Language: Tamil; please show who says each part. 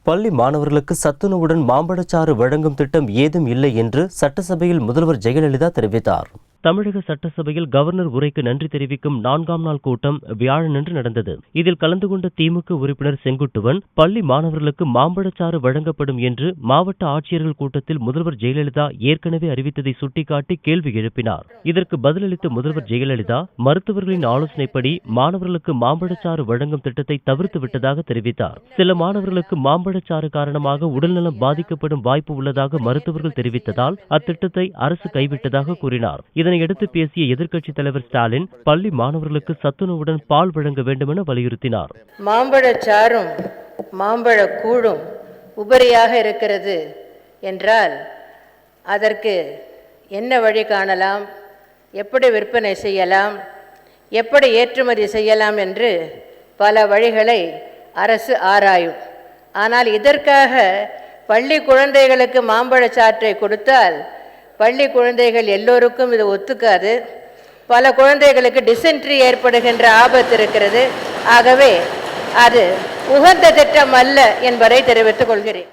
Speaker 1: பள்ளி மாணவர்களுக்கு சத்துணவுடன் மாம்பழச்சாறு வழங்கும் திட்டம் ஏதும் இல்லை என்று சட்டசபையில் முதல்வர் ஜெயலலிதா தெரிவித்தார். தமிழக சட்டசபையில் கவர்னர் உரைக்கு நன்றி தெரிவிக்கும் 4ஆம் நாள் கூட்டம் வியாழனன்று நடந்தது. இதில் கலந்து கொண்ட திமுக உறுப்பினர் செங்குட்டுவன் பள்ளி மாணவர்களுக்கு மாம்பழச்சாறு வழங்கப்படும் என்று மாவட்ட ஆட்சியர்கள் கூட்டத்தில் முதல்வர் ஜெயலலிதா ஏற்கனவே அறிவித்ததை சுட்டிக்காட்டி கேள்வி எழுப்பினார். இதற்கு பதிலளித்த முதல்வர் ஜெயலலிதா மருத்துவர்களின் ஆலோசனைப்படி மாணவர்களுக்கு மாம்பழச்சாறு வழங்கும் திட்டத்தை தவிர்த்து விட்டதாக தெரிவித்தார். சில மாணவர்களுக்கு மாம்பழச்சாறு காரணமாக உடல்நலம் பாதிக்கப்படும் வாய்ப்பு உள்ளதாக மருத்துவர்கள் தெரிவித்ததால் அத்திட்டத்தை அரசு கைவிட்டதாக கூறினார். இதனையடுத்து பேசிய எதிர்க்கட்சித் தலைவர் ஸ்டாலின் பள்ளி மாணவர்களுக்கு சத்துணவுடன் பால் வழங்க வேண்டும் என வலியுறுத்தினார்.
Speaker 2: மாம்பழச்சாறும் மாம்பழ கூழும் உபரியாக இருக்கிறது என்றால் அதற்கு என்ன வழி காணலாம், எப்படி விற்பனை செய்யலாம், எப்படி ஏற்றுமதி செய்யலாம் என்று பல வழிகளை அரசு ஆராயும். ஆனால் இதற்காக பள்ளி குழந்தைகளுக்கு மாம்பழச்சாற்றை கொடுத்தால் பள்ளி குழந்தைகள் எல்லோருக்கும் இது ஒத்துக்காது. பல குழந்தைகளுக்கு டிசென்ட்ரி ஏற்படுகின்ற ஆபத்து இருக்கிறது. ஆகவே அது உகந்த திட்டம் அல்ல என்பதை தெரிவித்துக் கொள்கிறேன்.